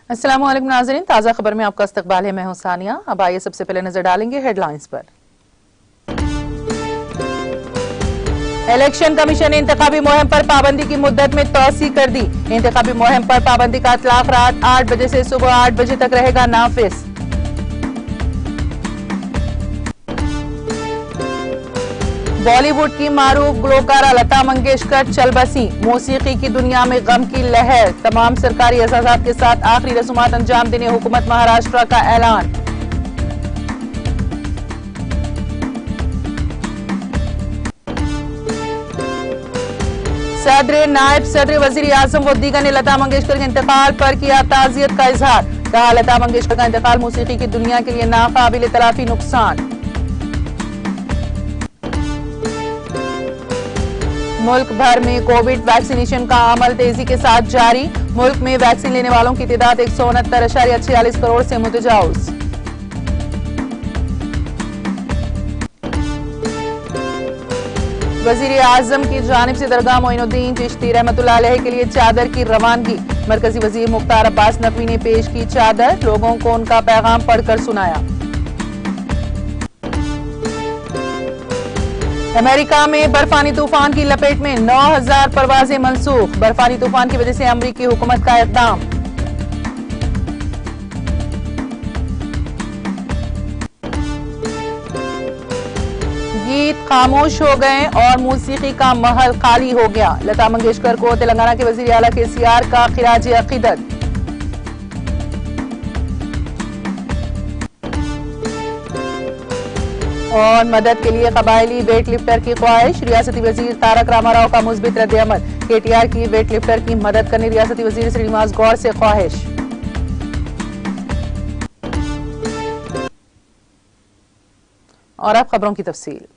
अस्सलाम वालेकुम नाज़रीन, ताज़ा खबर में आपका इस्तकबाल है। मैं हूं सानिया। अब आइए सबसे पहले नजर डालेंगे हेडलाइंस पर। इलेक्शन कमीशन ने इंतखाबी मुहिम पर पाबंदी की मुद्दत में तौसी कर दी। इंतखाबी मुहिम पर पाबंदी का इतलाक रात 8 बजे से सुबह 8 बजे तक रहेगा नाफिज। बॉलीवुड की मारूफ गुलकारा लता मंगेशकर चल बसी। मौसीकी की दुनिया में गम की लहर। तमाम सरकारी एहसासात के साथ आखिरी रसूमात अंजाम देने हुकूमत महाराष्ट्र का ऐलान। सदर नायब सदर वजीर आजम व दीगर ने लता मंगेशकर के इंतकाल पर किया ताजियत का इजहार। कहा, लता मंगेशकर का इंतकाल मौसीकी की दुनिया के लिए नाकाबिल तलाफी नुकसान। मुल्क भर में कोविड वैक्सीनेशन का अमल तेजी के साथ जारी। मुल्क में वैक्सीन लेने वालों की तादाद 169.46 करोड़ से मुतजावज। वजीर आजम की जानिब से दरगाह मोइनुद्दीन चिश्ती रहमतुल्लाह अलैह के लिए चादर की रवानगी। मरकजी वजीर मुख्तार अब्बास नकवी ने पेश की चादर, लोगों को उनका पैगाम पढ़कर सुनाया। अमेरिका में बर्फानी तूफान की लपेट में 9000 परवाजें मंसूख। बर्फानी तूफान की वजह से अमरीकी हुकूमत का इक़दाम। गीत खामोश हो गए और मौसीकी का महल खाली हो गया। लता मंगेशकर को तेलंगाना के वजीर आला KCR का खिराज अकीदत। और मदद के लिए कबायली वेट लिफ्टर की ख्वाहिश। रियासती वजीर तारक रामाराव का मुस्बित रद्द-ए-अमल। KTR की वेट लिफ्टर की मदद करने रियासती वजीर श्रीनिवास गौड़ से ख्वाहिश। और अब खबरों की तफसील।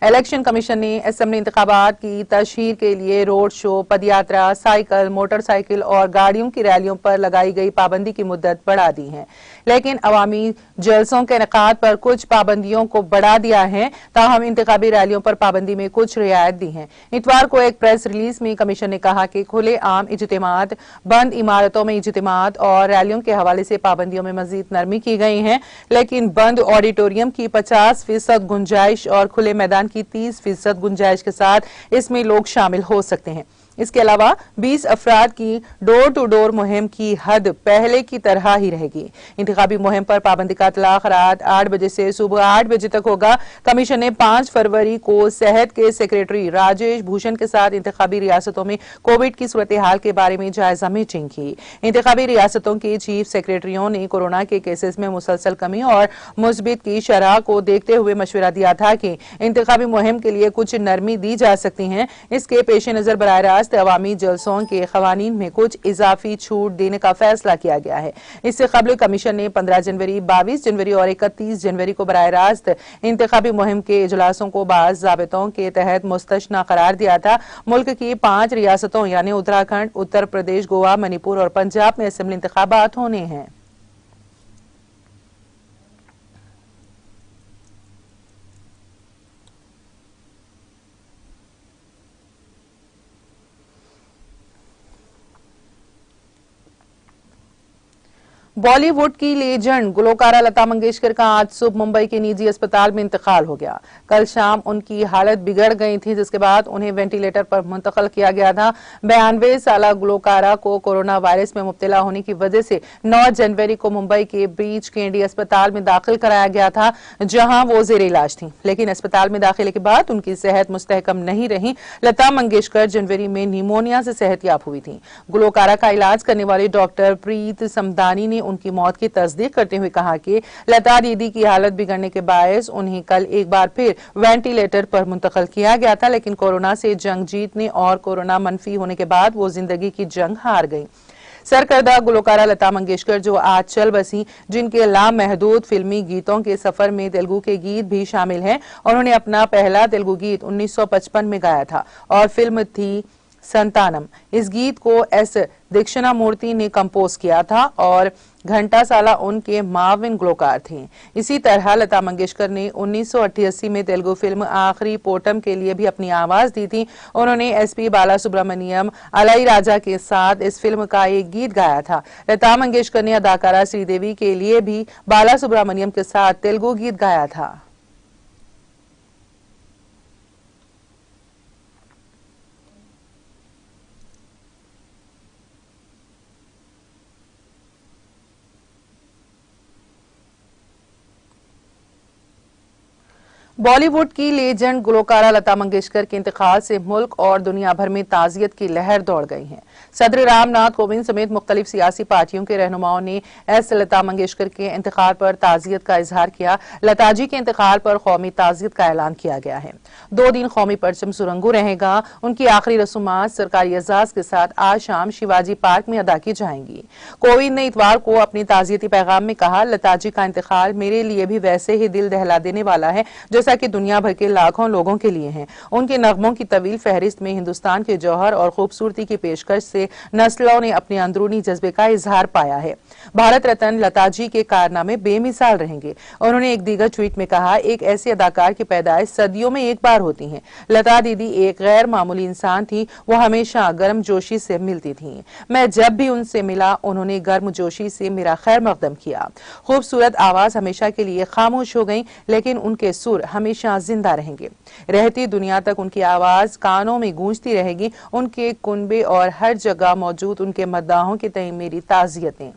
इलेक्शन कमीशन ने असेंबली इंतखाबात की तशहीर के लिए रोड शो, पदयात्रा, साइकिल, मोटरसाइकिल और गाड़ियों की रैलियों पर लगाई गई पाबंदी की मुद्दत बढ़ा दी है, लेकिन अवामी जलसों के इनेकाद पर कुछ पाबंदियों को बढ़ा दिया है। ताहम इंतखाबी रैलियों पर पाबंदी में कुछ रियायत दी है। इतवार को एक प्रेस रिलीज में कमीशन ने कहा कि खुले आम इज्तिमात, बंद इमारतों में इज्तिमात और रैलियों के हवाले से पाबंदियों में मजीद नरमी की गई है, लेकिन बंद ऑडिटोरियम की 50% गुंजाइश और खुले मैदान की 30% गुंजाइश के साथ इसमें लोग शामिल हो सकते हैं। इसके अलावा 20 अफराद की डोर टू डोर मुहिम की हद पहले की तरह ही रहेगी। इंतखाबी मुहिम पर पाबंदी का इतलाक रात 8 बजे से सुबह 8 बजे तक होगा। कमीशन ने 5 फरवरी को सेहत के सेक्रेटरी राजेश भूषण के साथ इंतखाबी रियासतों में कोविड की सूरत हाल के बारे में जायजा मीटिंग की। इंतखाबी रियासतों के चीफ सेक्रेटरियों ने कोरोना के केसेस में मुसलसल कमी और मुस्बित की शरह को देखते हुए मशवरा दिया था कि इंतखाबी मुहिम के लिए कुछ नरमी दी जा सकती है। इसके पेश नजर बराह रास्त अवामी जलसों के खवानीन में कुछ इजाफी छूट देने का फैसला किया गया है। इससे कबल कमीशन ने 15 जनवरी, 22 जनवरी और 31 जनवरी को बराह रास्त इंतखाबी मुहिम के इजलासों को बाज़ ज़ाबितों के तहत मुस्तशना करार दिया था। मुल्क की 5 रियासतों यानी उत्तराखंड, उत्तर प्रदेश, गोवा, मणिपुर और पंजाब में असेंबली इंतखाबात होने हैं। बॉलीवुड की लेजेंड गुलकारा लता मंगेशकर का आज सुबह मुंबई के निजी अस्पताल में इंतकाल हो गया। कल शाम उनकी हालत बिगड़ गई थी, जिसके बाद उन्हें वेंटिलेटर पर मुंतकिल किया गया था। 92 साला गुलकारा को कोरोना वायरस में मुब्तला होने की वजह से 9 जनवरी को मुंबई के ब्रीच कैंडी अस्पताल में दाखिल कराया गया था, जहां वो जेर इलाज थी, लेकिन अस्पताल में दाखिले के बाद उनकी सेहत मुस्तहकम नहीं रही। लता मंगेशकर जनवरी में निमोनिया से सेहतयाब हुई थी। गुलकारा का इलाज करने वाले डॉक्टर प्रीत समदानी ने उनकी मौत की तस्दीक करते हुए कहा कि लता दीदी की हालत बिगड़ने के बायस उन्हें कल एक बार फिर वेंटिलेटर पर मुंतकिल किया गया था, लेकिन कोरोना से जंग जीतने और कोरोना मनफी होने के बाद वो जिंदगी की जंग हार गई। सरकर्दा गुलकारा लता मंगेशकर जो आज चल बसी, जिनके लामहदूद फिल्मी गीतों के सफर में तेलुगु के गीत भी शामिल हैं। उन्होंने अपना पहला तेलुगु गीत 1955 में गाया था और फिल्म थी संतानम। इस गीत को एस दक्षिणामूर्ति ने कंपोज किया था और घंटासाला उनके माविन ग्लोकार थे। इसी तरह लता मंगेशकर ने 1988 में तेलुगु फिल्म आखिरी पोटम के लिए भी अपनी आवाज दी थी। उन्होंने एसपी बालासुब्रमण्यम इलैयाराजा के साथ इस फिल्म का एक गीत गाया था। लता मंगेशकर ने अदाकारा श्रीदेवी के लिए भी बालासुब्रमण्यम के साथ तेलुगु गीत गाया था। बॉलीवुड की लेजेंड गुलकारा लता मंगेशकर के इंतकाल से मुल्क और दुनिया भर में ताजियत की लहर दौड़ गई है। सदर रामनाथ कोविंद समेत मुख्तलिफ सियासी पार्टियों के रहनुमाओं ने एस लता मंगेशकर के इंतकाल पर ताजियत का इजहार किया। लता जी के इंतकाल पर कौमी ताजियत का ऐलान किया गया है। 2 दिन कौमी परचम सुरंगू रहेगा। उनकी आखिरी रसूमात सरकारी एजाज के साथ आज शाम शिवाजी पार्क में अदा की जाएंगी। कोविंद ने इतवार को अपनी ताजियती पैगाम में कहा, लता जी का इंतकाल मेरे लिए भी वैसे ही दिल दहला देने वाला है जैसा कि दुनिया भर के लाखों लोगों के लिए है। उनके नगमों की तवील फहरिस्त में हिंदुस्तान के जौहर और खूबसूरती की पेशकश से नस्लों ने अपने अंदरूनी जज्बे का इजहार पाया है। भारत रत्न लता जी के कारनामे बेमिसाल रहेंगे। उन्होंने एक दीगर ट्वीट में कहा, एक ऐसे अदाकार की पैदाइश सदियों में एक बार होती है। लता दीदी एक गैर मामूली इंसान थी। वो हमेशा गर्म जोशी से मिलती थी। मैं जब भी उनसे मिला उन्होंने गर्म जोशी से मेरा खैर मकदम किया। खूबसूरत आवाज हमेशा के लिए खामोश हो गई, लेकिन उनके सुर हमेशा जिंदा रहेंगे। रहती दुनिया तक उनकी आवाज कानों में गूंजती रहेगी। उनके कुनबे और हर जगह मौजूद उनके मद्दाहों के तय मेरी ताजियतें।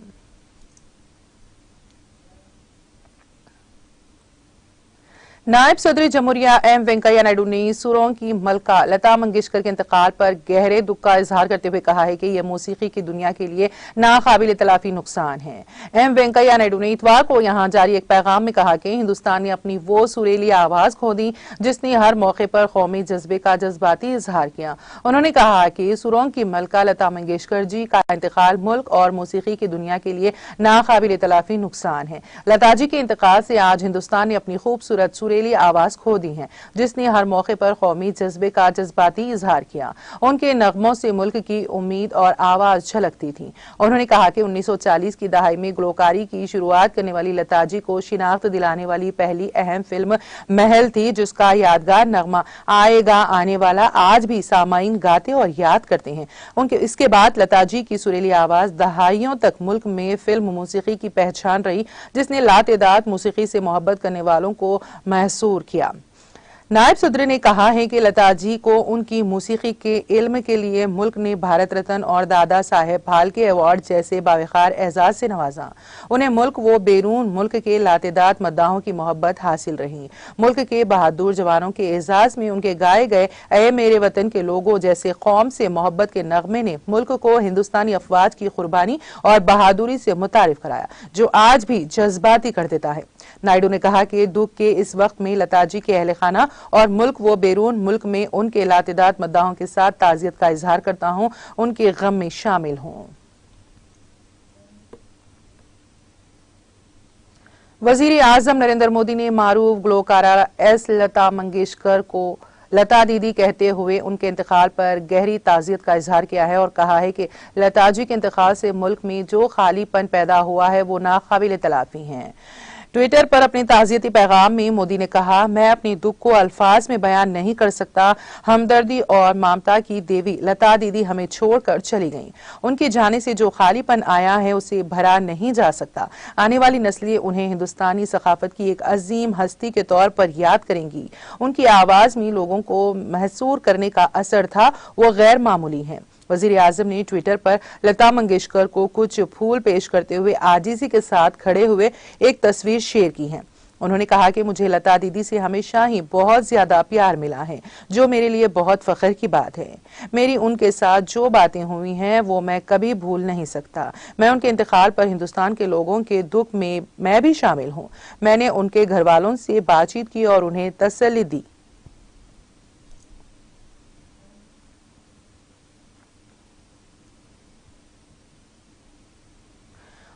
नायब सदर जमहूरिया एम वेंकैया नायडू ने सुरों की मलका लता मंगेशकर के इंतकाल पर गहरे दुख का इजहार करते हुए कहा है कि यह मौसीकी की दुनिया के लिए नाकाबिल तलाफी नुकसान है। एम वेंकैया नायडू ने इतवार को यहां जारी एक पैगाम में कहा कि हिंदुस्तान ने अपनी वो सुरीली आवाज खो दी जिसने हर मौके पर कौमी जज्बे का जज्बाती इजहार किया। उन्होंने कहा कि सुरों की मलका लता मंगेशकर जी का इंतकाल मुल्क और मौसीकी की दुनिया के लिए नाकाबिल तलाफी नुकसान है। लता जी के इंतकाल से आज हिंदुस्तान ने अपनी खूबसूरत सुरीली आवाज खो दी है जिसने हर मौके पर कौमी जज्बे का जज्बाती इजहार किया। उनके नगमों से मुल्क की उम्मीद और आवाज झलकती थी। उन्होंने कहा कि 1940 की दहाई में ग्लोकारी की शुरुआत करने वाली लता जी को शिनाख्त दिलाने वाली पहली अहम फिल्म महल थी, जिसका यादगार नगमा आएगा आने वाला आज भी सामाईन गाते और याद करते हैं। उनके इसके बाद लता जी की सुरीली आवाज दहाइयों तक मुल्क में फिल्म मौसीकी की पहचान रही, जिसने लातेदाद मौसीकी से मोहब्बत करने वालों को महसूर किया। नायब सदर ने कहा है कि लता जी को उनकी मौसीकी के इल्म के लिए मुल्क ने भारत रत्न और दादा साहेब फाल्के अवार्ड जैसे बावकार एजाज से नवाजा। उन्हें मुल्क व बैरून मुल्क के लातेदाद मद्दाहों की मोहब्बत हासिल रही। मुल्क के बहादुर जवानों के एजाज में उनके गाए गए ए मेरे वतन के लोगों जैसे कौम से मोहब्बत के नगमे ने मुल्क को हिंदुस्तानी अफवाज की कुर्बानी और बहादुरी से मुतारिफ कराया, जो आज भी जज्बाती कर देता है। नायडू ने कहा कि दुख के इस वक्त में लता जी के अहल खाना और मुल्क व बैरून मुल्क में उनके लातेदाद मद्दाहों के साथ ताजियत का इजहार करता हूं, उनके गम में शामिल हूं। वजीर आजम नरेंद्र मोदी ने मारूफ ग्लोकारा एस लता मंगेशकर को लता दीदी कहते हुए उनके इंतकाल पर गहरी ताजियत का इजहार किया है और कहा है कि लता जी के इंतकाल से मुल्क में जो खालीपन पैदा हुआ है वो नाकाबिल तलाफी है। ट्विटर पर अपने ताजियती पैगाम में मोदी ने कहा, मैं अपनी दुख को अल्फाज में बयान नहीं कर सकता। हमदर्दी और ममता की देवी लता दीदी हमें छोड़कर चली गईं। उनके जाने से जो खालीपन आया है उसे भरा नहीं जा सकता। आने वाली नस्लें उन्हें हिंदुस्तानी सकाफत की एक अजीम हस्ती के तौर पर याद करेंगी। उनकी आवाज में लोगों को महसूर करने का असर था, वो गैर मामूली है। वजीर आजम ने ट्विटर पर लता मंगेशकर को कुछ फूल पेश करते हुए आजीजी के साथ खड़े हुए एक तस्वीर शेयर की है। उन्होंने कहा कि मुझे लता दीदी से हमेशा ही बहुत ज्यादा प्यार मिला है, जो मेरे लिए बहुत फख्र की बात है। मेरी उनके साथ जो बातें हुई हैं वो मैं कभी भूल नहीं सकता। मैं उनके इंतकाल पर हिंदुस्तान के लोगों के दुख में मैं भी शामिल हूँ। मैंने उनके घर वालों से बातचीत की और उन्हें तसल्ली दी।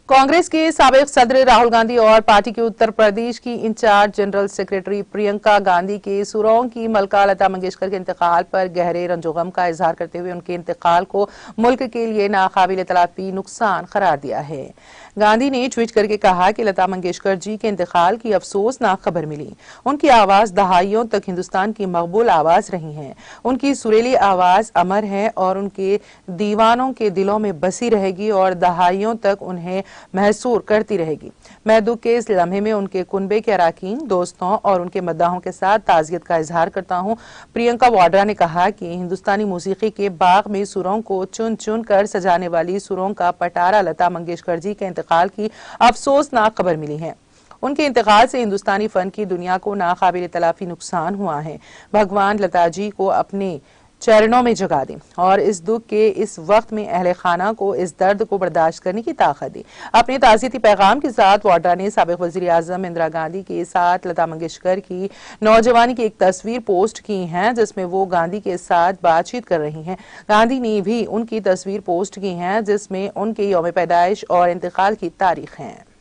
कांग्रेस के साबिक सदर राहुल गांधी और पार्टी के उत्तर प्रदेश की incharge general secretary Priyanka Gandhi के सुरंग की मलका लता मंगेशकर के इंतकाल पर गहरे रंजोगम का इजहार करते हुए उनके इंतकाल को मुल्क के लिए नाकाबिल तलाफी नुकसान करार दिया है। गांधी ने ट्वीट करके कहा कि लता मंगेशकर जी के इंतकाल की अफसोसनाक खबर मिली। उनकी आवाज दहाइयों तक हिंदुस्तान की मकबूल आवाज रही है। उनकी सुरीली आवाज अमर है और उनके दीवानों के दिलों में बसी रहेगी और दहाइयों तक उन्हें महसूर करती रहेगी। मैं दुख के इस लम्हे में उनके कुनबे के अराकीन, दोस्तों और उनके मद्दाहों के साथ ताज़ियत का इजहार करता हूं। प्रियंका वाड्रा ने कहा कि हिंदुस्तानी मौसीकी के बाग में सुरों को चुन चुन कर सजाने वाली सुरों का पटारा लता मंगेशकर जी के इंतकाल की अफसोसनाक खबर मिली है। उनके इंतकाल से हिंदुस्तानी फन की दुनिया को नाकाबिल तलाफी नुकसान हुआ है। भगवान लता जी को अपने चरणों में जगा दें और इस दुख के इस वक्त में अहले खाना को इस दर्द को बर्दाश्त करने की ताकत दें। अपने ताज़ियती पैगाम के साथ वाड्रा ने साबिक वज़ीर आज़म इंदिरा गांधी के साथ लता मंगेशकर की नौजवानी की एक तस्वीर पोस्ट की है जिसमें वो गांधी के साथ बातचीत कर रही हैं। गांधी ने भी उनकी तस्वीर पोस्ट की है जिसमें उनके यौम पैदाइश और इंतकाल की तारीख है।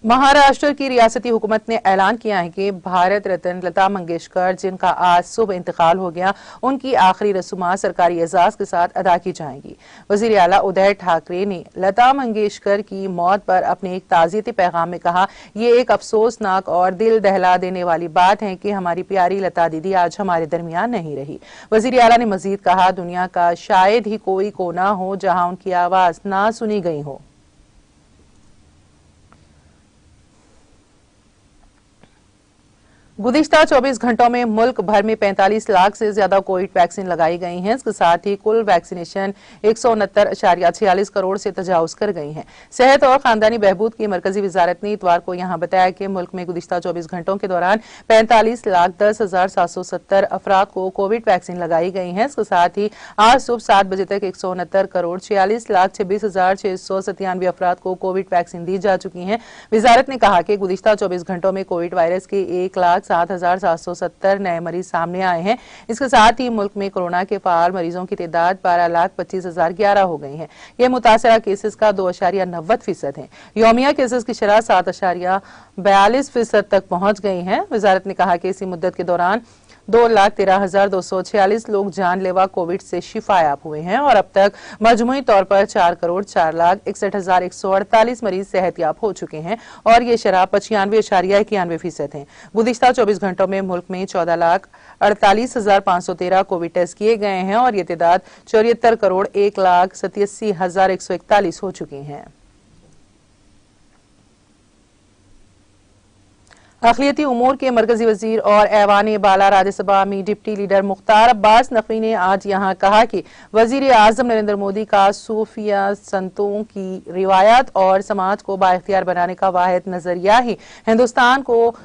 महाराष्ट्र की रियासती हुकूमत ने ऐलान किया है कि भारत रत्न लता मंगेशकर जिनका आज सुबह इंतकाल हो गया, उनकी आखिरी रसूमात सरकारी एजाज के साथ अदा की जाएंगी। वजीर आला उदय ठाकरे ने लता मंगेशकर की मौत पर अपने एक ताज़ियती पैगाम में कहा, ये एक अफसोसनाक और दिल दहला देने वाली बात है कि हमारी प्यारी लता दीदी आज हमारे दरमियान नहीं रही। वजीर आला ने मजीद कहा, दुनिया का शायद ही कोई कोना हो जहां उनकी आवाज ना सुनी गई हो। गुज़िश्ता 24 घंटों में मुल्क भर में 45 लाख से ज्यादा कोविड वैक्सीन लगाई गई हैं। इसके साथ ही कुल वैक्सीनेशन 169.46 करोड़ से तजावुज कर गई हैं। सेहत और खानदानी बहबूद की मरकजी वजारत ने इतवार को यहां बताया कि मुल्क में गुज़िश्ता 24 घंटों के दौरान 45,10,770 अफराद को कोविड वैक्सीन लगाई गई हैं। इसके साथ ही आज सुबह 7 बजे तक 169,46,46,697 अफराद को कोविड वैक्सीन दी जा चुकी है। वजारत ने कहा कि गुज़िश्ता 24 घंटों में कोविड वायरस के 1,07,770 नए मरीज सामने आए हैं। इसके साथ ही मुल्क में कोरोना के फाल मरीजों की तादाद 12,25,011 हो गई है। ये मुतासरा केसेस का 2.90% है। यौमिया केसेस की शरह 7.42% तक पहुंच गई है। वजारत ने कहा कि इसी मुद्दत के दौरान 2,13,246 लोग जानलेवा कोविड से शिफायाब हुए हैं और अब तक मजमूई तौर पर 4,04,61,148 मरीज सेहतयाब हो चुके हैं और ये शरह 95.91% है। गुज़िश्ता 24 घंटों में मुल्क में 14,48,513 कोविड टेस्ट किए गए हैं और ये तादाद 74,01,87,141 हो चुकी है। अखिलियती उमूर के मरकजी वजीर और ऐवान बाला राज्यसभा में डिप्टी लीडर मुख्तार अब्बास नकवी ने आज यहां कहा कि वजीर आजम नरेंद्र मोदी का सूफिया संतों की रिवायत और समाज को बाइख्तियार बनाने का वाहिद नजरिया ही हिंदुस्तान को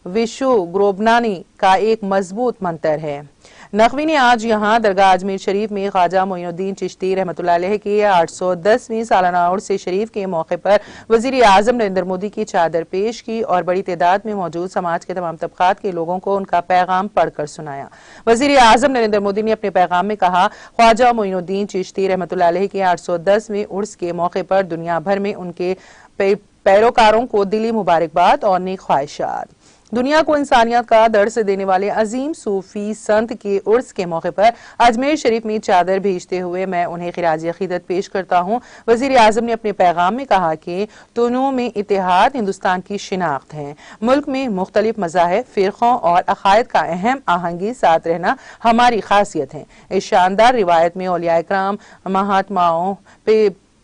विश्व ग्रोबनानी का एक मजबूत मंत्र है। नकवी ने आज यहां दरगाह अजमेर शरीफ में ख्वाजा मोइनुद्दीन चिश्ती रहमतुल्लाह अलैह की 810वीं सालाना उर्स शरीफ के मौके पर वजीर आजम नरेंद्र मोदी की चादर पेश की और बड़ी तादाद में मौजूद समाज के तमाम तबकात के लोगों को उनका पैगाम पढ़कर सुनाया। वजीर आजम नरेंद्र मोदी ने अपने पैगाम में कहा, ख्वाजा मोइनुद्दीन चिश्ती रहमतुल्लाह अलैह की 810वीं उर्स के मौके पर दुनिया भर में उनके पैरोकारों को दिली मुबारकबाद और नेक ख्वाहिशात। दुनिया को इंसानियत का दर्स देने वाले अजीम सूफी संत के उर्स के मौके पर अजमेर शरीफ में चादर भेजते हुए मैं उन्हें खिराज अकीदत पेश करता हूँ। वजीर आजम ने अपने पैगाम में कहा कि दोनों में इत्तेहाद हिंदुस्तान की शिनाख्त है। मुल्क में मुख्तलिफ मज़ाहिब, फ़िरक़ों और अक़ायद का अहम आहंगी साथ रहना हमारी खासियत है। इस शानदार रिवायत में औलिया इकराम, महात्माओं,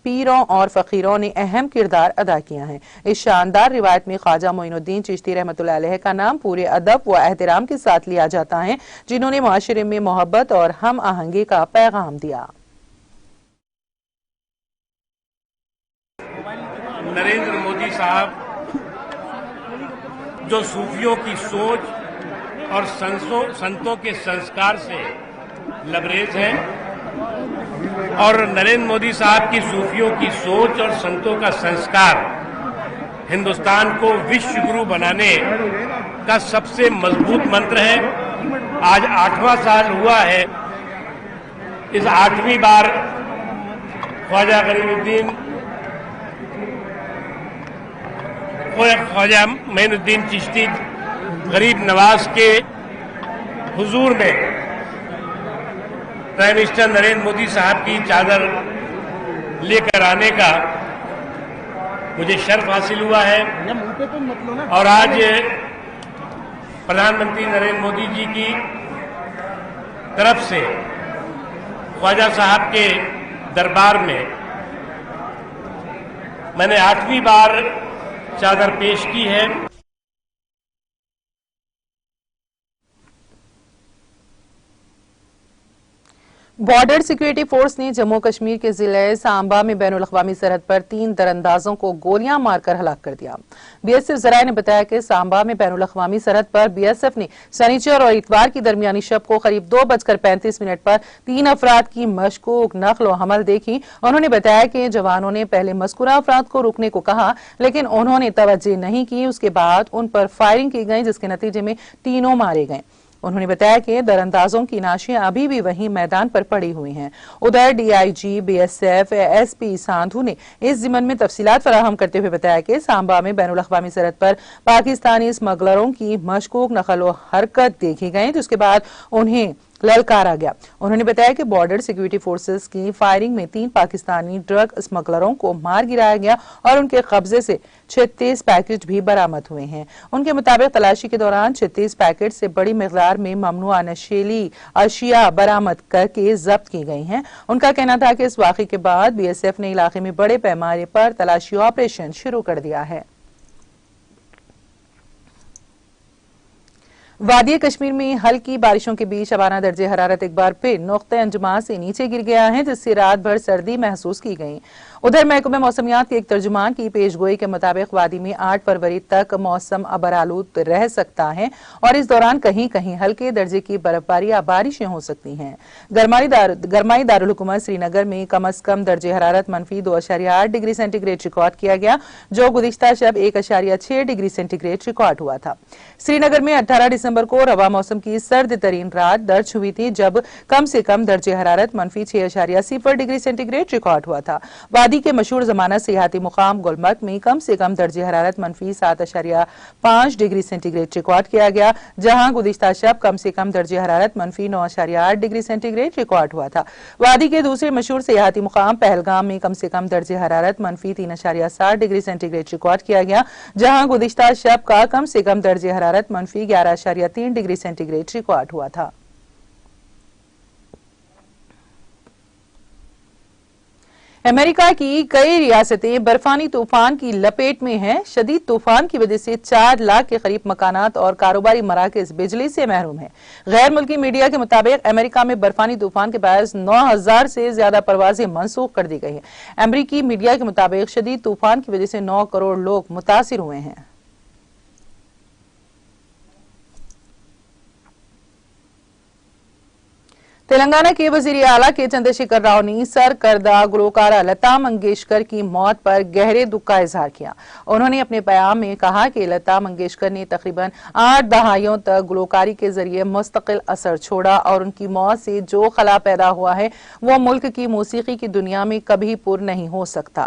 पीरों और फकीरों ने अहम किरदार अदा किया है। इस शानदार रिवायत में ख्वाजा मोइनुद्दीन चिश्ती रहमतुल्लाह अलैह का नाम पूरे अदब व एहतराम के साथ लिया जाता है, जिन्होंने माशरे में मोहब्बत और हम आहंगी का पैगाम दिया। नरेंद्र मोदी साहब जो सूफियों की सोच और संतों के संस्कार से लबरेज हैं और नरेंद्र मोदी साहब की सूफियों की सोच और संतों का संस्कार हिंदुस्तान को विश्व गुरु बनाने का सबसे मजबूत मंत्र है। आज 8वां साल हुआ है इस 8वीं बार ख्वाजा मोइनुद्दीन चिश्ती गरीब नवाज के हुजूर में प्राइम मिनिस्टर नरेंद्र मोदी साहब की चादर लेकर आने का मुझे शर्फ हासिल हुआ है। और आज प्रधानमंत्री नरेंद्र मोदी जी की तरफ से ख्वाजा साहब के दरबार में मैंने 8वीं बार चादर पेश की है। बॉर्डर सिक्योरिटी फोर्स ने जम्मू कश्मीर के जिले सांबा में बैनुल अक़वामी सरहद पर 3 दरअंदाजों को गोलियां मारकर हलाक कर दिया। बीएसएफ जराये ने बताया कि सांबा में बैनुल अक़वामी सरहद पर बीएसएफ ने शनिचर और इतवार की दरमियानी शब को करीब 2:35 पर 3 अफराद की मशकूक नक्ल हमल देखी। उन्होंने बताया कि जवानों ने पहले मज़कूरा अफराद को रुकने को कहा, लेकिन उन्होंने तवज्जो नहीं की। उसके बाद उन पर फायरिंग की गई, जिसके नतीजे में तीनों मारे गए। उन्होंने बताया कि दरअंदाजों की नाशियां अभी भी वहीं मैदान पर पड़ी हुई हैं। उधर डीआईजी बीएसएफ एसपी सांधू ने इस जिमन में तफसीलात फराहम करते हुए बताया कि सांबा में बैनुल अक़वामी सरहद पर पाकिस्तानी स्मगलरों की मशकूक नकल व हरकत देखी गई, जिसके बाद उन्हें ललकारा गया। उन्होंने बताया कि बॉर्डर सिक्योरिटी फोर्सेस की फायरिंग में 3 पाकिस्तानी ड्रग स्मगलरों को मार गिराया गया और उनके कब्जे से 36 पैकेट भी बरामद हुए हैं। उनके मुताबिक तलाशी के दौरान 36 पैकेट से बड़ी मिकदार में ममनुआ नशीली अशिया बरामद करके जब्त की गई हैं। उनका कहना था कि इस वाक़े के बाद बीएसएफ ने इलाके में बड़े पैमाने पर तलाशी ऑपरेशन शुरू कर दिया है। वादी कश्मीर में हल्की बारिशों के बीच शबाना दर्जे हरारत एक बार फिर नुक्ते अंजुमा से नीचे गिर गया है, जिससे रात भर सर्दी महसूस की गई। उधर महकमे मौसमियात के एक तर्जुमान की पेशगोई के मुताबिक वादी में 8 फरवरी तक मौसम अबरालूद रह सकता है और इस दौरान कहीं कहीं हल्के दर्जे की बर्फबारी या बारिशें हो सकती हैं। गरमाई दारुल हुकूमत श्रीनगर में कम अज कम दर्जे हरारत -2.8 डिग्री सेंटीग्रेड रिकॉर्ड किया गया, जो गुज़िश्ता शब 1.6 डिग्री सेंटीग्रेड रिकॉर्ड हुआ था। श्रीनगर में 18 दिसंबर को रवा मौसम की सर्द तरीन रात दर्ज हुई थी, जब कम से कम दर्जे हरारत -6.0 डिग्री सेंटीग्रेड रिकॉर्ड हुआ था। वादी के मशहूर जमाना सियाहती मुकाम गुलमर्ग में कम से कम दर्जे हरारत -7.5 डिग्री सेंटीग्रेड रिकॉर्ड किया गया, जहां गुज़िश्ता शब कम से कम दर्जे हरारत -9.8 डिग्री सेंटीग्रेड रिकॉर्ड हुआ था। वादी के दूसरे मशहूर सियाहती मुकाम पहलगाम में कम से कम दर्जे हरारत -3.7 डिग्री सेंटीग्रेड रिकॉर्ड किया गया, जहां गुज़िश्ता शब का कम से कम दर्जे हरारत -11.3 डिग्री सेंटीग्रेड रिकॉर्ड हुआ था। अमेरिका की कई रियासतें बर्फानी तूफान की लपेट में हैं। शदीद तूफान की वजह से 4 लाख के करीब मकानात और कारोबारी मराकज बिजली से महरूम हैं। गैर मुल्की मीडिया के मुताबिक अमेरिका में बर्फानी तूफान के बायस 9000 से ज्यादा परवाजें मनसूख कर दी गई हैं। अमेरिकी मीडिया के मुताबिक शदीद तूफान की वजह से 9 करोड़ लोग मुतासिर हुए हैं। तेलंगाना के वजीर आला के चंद्रशेखर राव ने सरकर्दा गुलकारा लता मंगेशकर की मौत पर गहरे दुख का इजहार किया। उन्होंने अपने बयान में कहा कि लता मंगेशकर ने तकरीबन 8 दहाइयों तक गुलकारी के जरिए मुस्तकिल असर छोड़ा और उनकी मौत से जो खला पैदा हुआ है वो मुल्क की मौसीकी की दुनिया में कभी पुर नहीं हो सकता।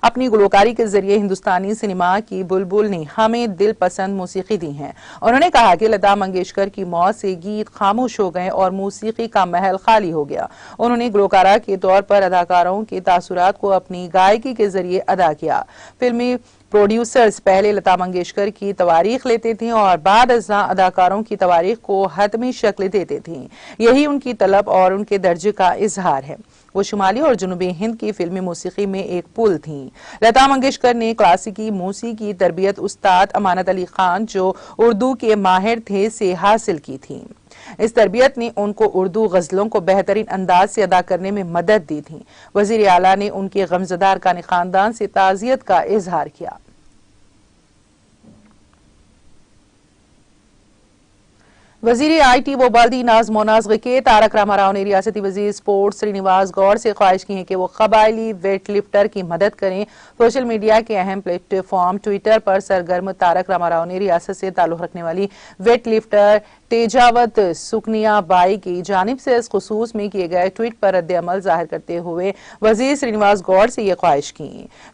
अपनी गुलकारी के जरिए हिंदुस्तानी सिनेमा की बुलबुल ने हमें दिल पसंद मौसीकी दी है। उन्होंने कहा कि लता मंगेशकर की मौत से गीत खामोश हो गए और मौसीकी का महल खाली हो गया। उन्होंने गुलकारा के तौर पर अदाकारों के तासुरात को अपनी गायकी के जरिए अदा किया। फिल्मी प्रोड्यूसर्स पहले लता मंगेशकर की तवारीख लेते थे और बाद अज़्ज़ा अदाकारों की तवारीख को हतमी शक्ल देते थे। यही उनकी तलब और उनके दर्जे का इजहार है। वो शुमाली और जुनूबी हिंद की फिल्मी मौसीकी में एक पुल थी। लता मंगेशकर ने क्लासिकी मौसीकी की तरबियत उस्ताद अमानत अली खान, जो उर्दू के माहिर थे, से हासिल की थी। इस तरबियत ने उनको उर्दू गजलों को बेहतरीन अंदाज से अदा करने में मदद दी थी। वजीर आला ने उनके गमज़दा अरकान खानदान से ताज़ियत का इजहार किया। वजीर आईटी व बल्दी नाज़्म व नाज़्म के तारक रामाराव ने रियासती वजीर स्पोर्ट्स श्रीनिवास गौड़ से ख्वाहिश की है कि वो कबायली वेट लिफ्टर की मदद करें। सोशल मीडिया के अहम प्लेटफॉर्म ट्विटर पर सरगर्म तारक रामाराव ने रियासत से ताल्लुक रखने वाली वेट लिफ्टर तेजावत सुकनिया बाई की जानिब से इस खुसूस में किए गए ट्वीट पर रद्द-ए-अमल जाहिर करते हुए वजीर श्रीनिवास गौड़ से ये ख्वाहिश की।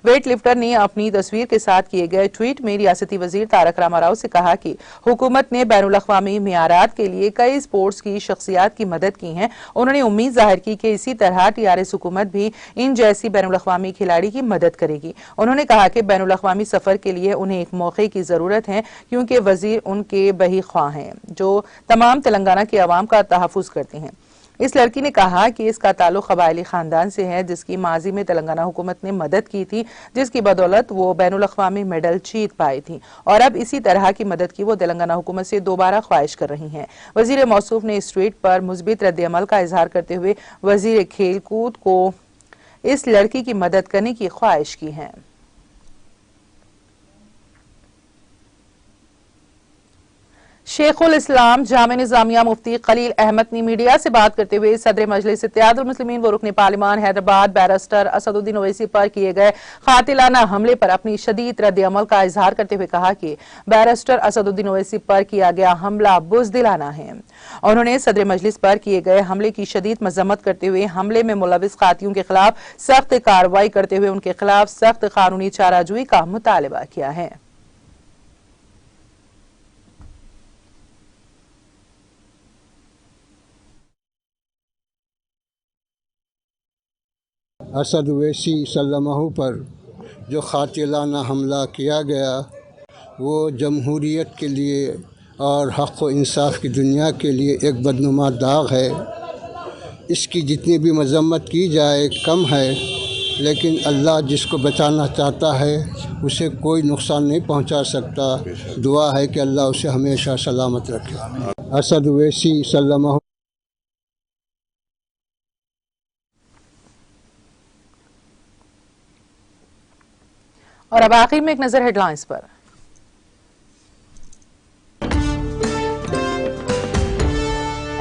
वेट लिफ्टर ने अपनी तस्वीर के साथ किए गए ट्वीट में रियासती वजीर तारक रामाराव से कहा कि हुकूमत ने बैनुल-अक़वामी मियारात के लिए कई स्पोर्ट्स की शख्सियात की मदद की है। उन्होंने उम्मीद जाहिर की कि इसी तरह TRS हुकूमत भी इन जैसी बैनुल-अक़वामी खिलाड़ी की मदद करेगी। उन्होंने कहा कि बैनुल-अक़वामी सफर के लिए उन्हें एक मौके की जरूरत है, क्योंकि वजीर उनके बही ख्वाह हैं जो तमाम तेलंगाना के अवाम का तहफ़्फ़ुज़ करते हैं। इस लड़की ने कहा कि इसका ताल्लुक कबायली खानदान से है, जिसकी माजी में तेलंगाना हुकूमत ने मदद की थी, जिसकी बदौलत वो बैनुल-अक़वामी मेडल जीत पाई थी और अब इसी तरह की मदद की वो तेलंगाना हुकूमत से दोबारा ख्वाहिश कर रही हैं। वजीर मौसूफ ने इस ट्वीट पर मुस्बित रद्द-ए-अमल का इजहार करते हुए वजीर खेल कूद को इस लड़की की मदद करने की ख्वाहिश की है। शेखुल इस्लाम जामे निजामिया मुफ्ती खलील अहमद ने मीडिया से बात करते हुए सदर मजलिस इत्तेहादुल मुस्लिमीन व रुकन पार्लिमान हैदराबाद बैरिस्टर असदुद्दीन ओवैसी पर किए गए कातिलाना हमले पर अपनी शदीद रद्द-ए-अमल का इजहार करते हुए कहा कि बैरिस्टर असदुद्दीन ओवैसी पर किया गया हमला बुज़दिलाना है। उन्होंने सदर मजलिस पर किए गए हमले की शदीद मजम्मत करते हुए हमले में मुलविस कातियों के खिलाफ सख्त कार्रवाई करते हुए उनके खिलाफ सख्त कानूनी चाराजोई का मुतालबा किया है। असद ओवैसी सल्लल्लाहु पर जो क़ातिलाना हमला किया गया वो जमहूरियत के लिए और हक़ व इंसाफ की दुनिया के लिए एक बदनुमा दाग है। इसकी जितनी भी मजम्मत की जाए कम है, लेकिन अल्लाह जिसको बचाना चाहता है उसे कोई नुकसान नहीं पहुंचा सकता। दुआ है कि अल्लाह उसे हमेशा सलामत रखे। असद ओवैसी सल्लल्लाहु। और अब आखिर में एक नजर हेडलाइंस पर।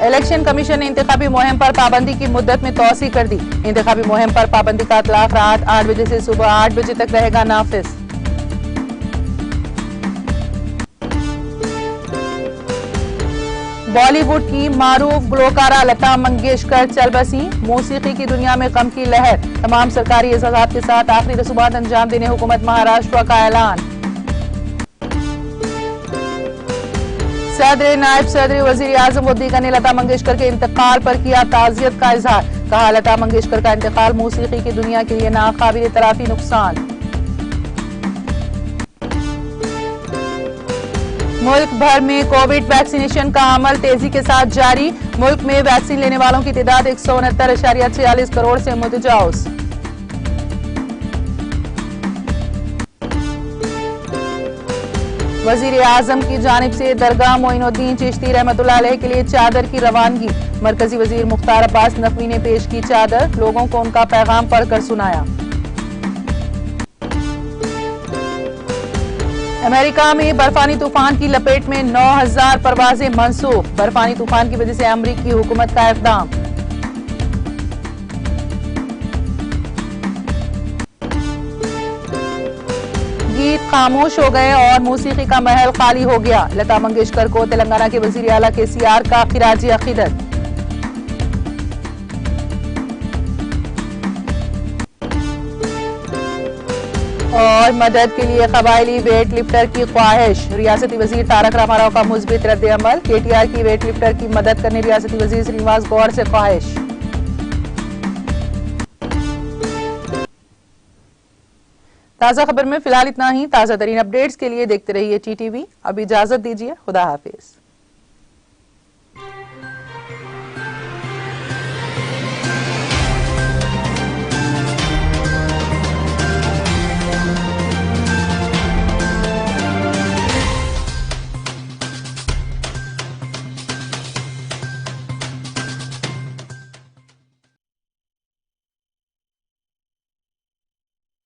इलेक्शन कमीशन ने इंतखाबी मुहिम पर पाबंदी की मुद्दत में तौसी कर दी। इंतखाबी मुहिम पर पाबंदी का इतलाक रात 8 बजे से सुबह 8 बजे तक रहेगा नाफिज। बॉलीवुड की मारूफ गुलकारा लता मंगेशकर चल बसी। मौसीकी की दुनिया में गम की लहर। तमाम सरकारी एजाज़ात के साथ आखिरी रसूमात अंजाम देने हुकूमत महाराष्ट्र का ऐलान। सदर नायब सदर वजीर आजम व दीगर ने लता मंगेशकर के इंतकाल पर किया ताज़ियत का इजहार। कहा लता मंगेशकर का इंतकाल मौसीकी की दुनिया के लिए नाकाबिल तलाफी नुकसान। मुल्क भर में कोविड वैक्सीनेशन का अमल तेजी के साथ जारी। मुल्क में वैक्सीन लेने वालों की तादाद 169.46 करोड़ से मुतजावज। वजीर आजम की जानिब से दरगाह मोइनुद्दीन चिश्ती रहमतुल्लाह अलैह के लिए चादर की रवानगी। मरकजी वजीर मुख्तार अब्बास नकवी ने पेश की चादर, लोगों को उनका पैगाम पढ़कर सुनाया। अमेरिका में बर्फानी तूफान की लपेट में 9000 परवाजें मनसूख। बर्फानी तूफान की वजह से अमेरिकी हुकूमत का इक़दाम। गीत खामोश हो गए और मौसीकी का महल खाली हो गया। लता मंगेशकर को तेलंगाना के वजीर आला KCR का खिराजी अकीदत। और मदद के लिए कबायली वेट लिफ्टर की ख्वाहिश। रियासती वजीर तारक रामाराव का मुस्बित रद्द-ए-अमल। KTR की वेट लिफ्टर की मदद करने रियासती वजीर श्रीनिवास गौड़ से ख्वाहिश। ताज़ा खबर में फिलहाल इतना ही। ताज़ा तरीन अपडेट्स के लिए देखते रहिए TTV। अब इजाजत दीजिए, खुदा हाफिज।